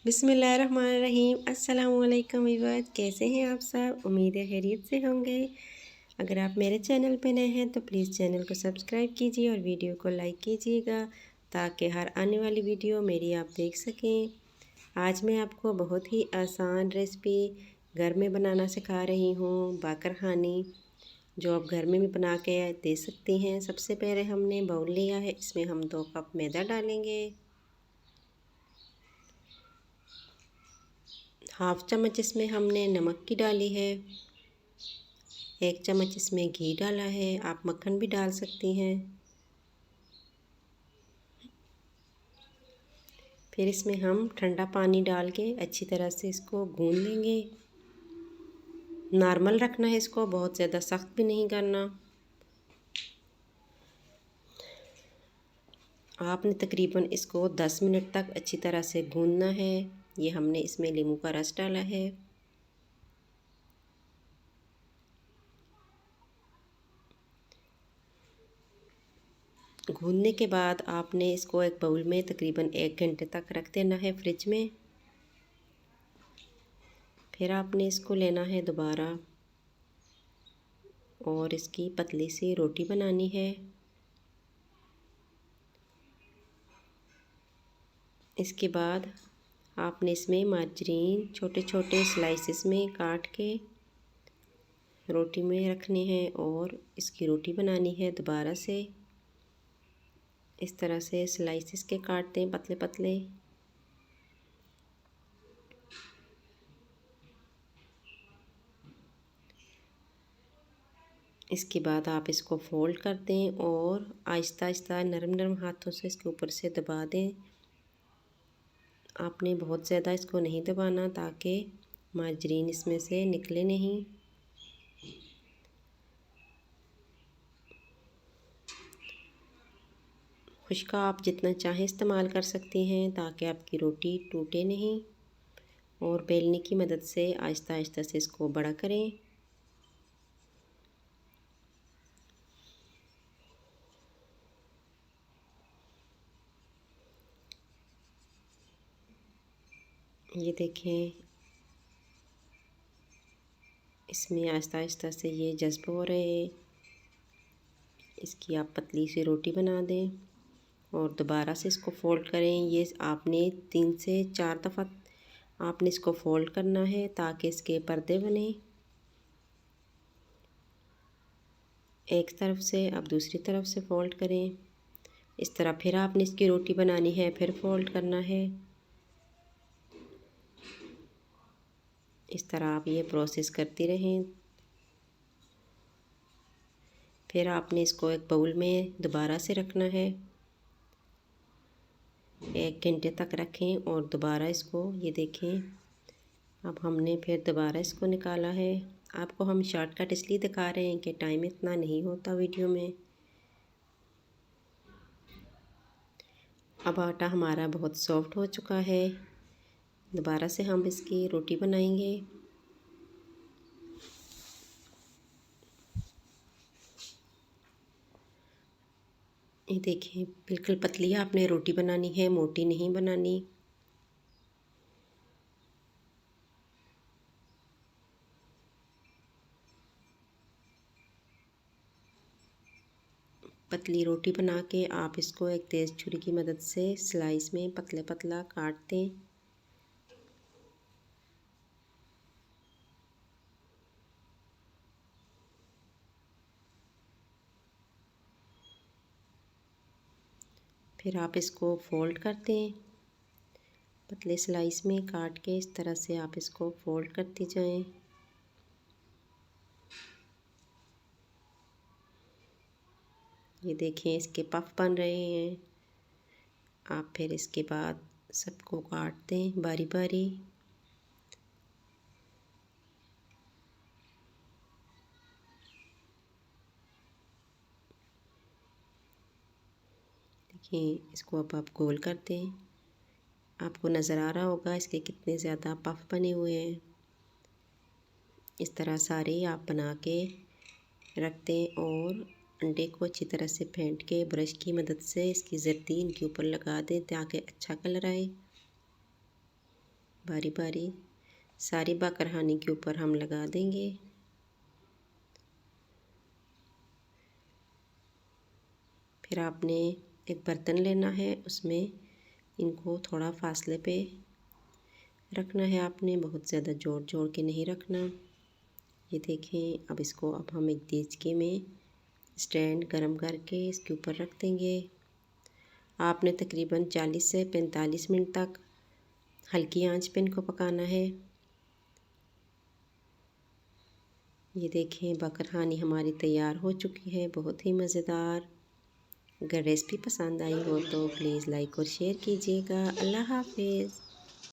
बिस्मिल्लाहिर्रहमानिर्रहीम। अस्सलाम वालेकुम व्यूअर्स, कैसे हैं आप सब? उम्मीद है खैरियत से होंगे। अगर आप मेरे चैनल पे नए हैं तो प्लीज़ चैनल को सब्सक्राइब कीजिए और वीडियो को लाइक कीजिएगा ताकि हर आने वाली वीडियो मेरी आप देख सकें। आज मैं आपको बहुत ही आसान रेसिपी घर में बनाना सिखा रही हूँ, बाकरखानी, जो आप घर में भी बना के दे सकती हैं। सबसे पहले हमने बाउल लिया है, इसमें हम 2 कप मैदा डालेंगे। हाफ़ चम्मच इसमें हमने नमक की डाली है। 1 चम्मच इसमें घी डाला है, आप मक्खन भी डाल सकती हैं। फिर इसमें हम ठंडा पानी डाल के अच्छी तरह से इसको गूँध लेंगे। नॉर्मल रखना है इसको, बहुत ज़्यादा सख्त भी नहीं करना। आपने तकरीबन इसको 10 मिनट तक अच्छी तरह से गूँधना है। ये हमने इसमें नींबू का रस डाला है। गूँधने के बाद आपने इसको एक बाउल में तकरीबन 1 घंटे तक रख देना है फ्रिज में। फिर आपने इसको लेना है दोबारा और इसकी पतली सी रोटी बनानी है। इसके बाद आपने इसमें मार्जरीन छोटे छोटे स्लाइसेस में काट के रोटी में रखने हैं और इसकी रोटी बनानी है दोबारा से। इस तरह से स्लाइसेस के काटते हैं पतले पतले। इसके बाद आप इसको फोल्ड कर दें और आहिस्ता आहिस्ता नरम नरम हाथों से इसके ऊपर से दबा दें। आपने बहुत ज़्यादा इसको नहीं दबाना ताकि मार्जरीन इसमें से निकले नहीं। खुश्का आप जितना चाहें इस्तेमाल कर सकती हैं ताकि आपकी रोटी टूटे नहीं। और बेलने की मदद से आहिस्ता आहिस्ता से इसको बड़ा करें। ये देखें, इसमें आहिस्ता आहिस्ता से ये जज्ब हो रहे हैं। इसकी आप पतली सी रोटी बना दें और दोबारा से इसको फ़ोल्ड करें। ये आपने 3 से 4 दफ़ा आपने इसको फ़ोल्ड करना है ताकि इसके पर्दे बने। एक तरफ से अब दूसरी तरफ से फ़ोल्ड करें। इस तरह फिर आपने इसकी रोटी बनानी है, फिर फ़ोल्ड करना है। इस तरह आप ये प्रोसेस करती रहें। फिर आपने इसको एक बाउल में दोबारा से रखना है। 1 घंटे तक रखें और दोबारा इसको ये देखें, अब हमने फिर दोबारा इसको निकाला है। आपको हम शॉर्टकट इसलिए दिखा रहे हैं कि टाइम इतना नहीं होता वीडियो में। अब आटा हमारा बहुत सॉफ्ट हो चुका है। दोबारा से हम इसकी रोटी बनाएंगे। ये देखिए, बिल्कुल पतली आपने रोटी बनानी है, मोटी नहीं बनानी। पतली रोटी बना के आप इसको एक तेज़ छुरी की मदद से स्लाइस में पतले पतला काट दें। फिर आप इसको फोल्ड कर दें। पतले स्लाइस में काट के इस तरह से आप इसको फोल्ड करती जाएं। ये देखें, इसके पफ बन रहे हैं। आप फिर इसके बाद सबको काट दें बारी बारी। देखिए, इसको अब आप गोल कर दें। आपको नज़र आ रहा होगा इसके कितने ज़्यादा पफ बने हुए हैं। इस तरह सारे आप बना के रख दें और अंडे को अच्छी तरह से फेंट के ब्रश की मदद से इसकी जर्दी इनके ऊपर लगा दें ताकि अच्छा कलर आए। बारी बारी सारी बाकरहानी के ऊपर हम लगा देंगे। फिर आपने एक बर्तन लेना है, उसमें इनको थोड़ा फासले पे रखना है आपने, बहुत ज़्यादा जोड़ जोड़ के नहीं रखना। ये देखें, अब इसको हम एक देचके में स्टैंड गरम करके इसके ऊपर रख देंगे। आपने तकरीबन 40 से 45 मिनट तक हल्की आंच पे इनको पकाना है। ये देखें, बाकरहानी हमारी तैयार हो चुकी है, बहुत ही मज़ेदार। अगर रेसिपी पसंद आई हो तो प्लीज़ लाइक और शेयर कीजिएगा। अल्लाह हाफ़िज़।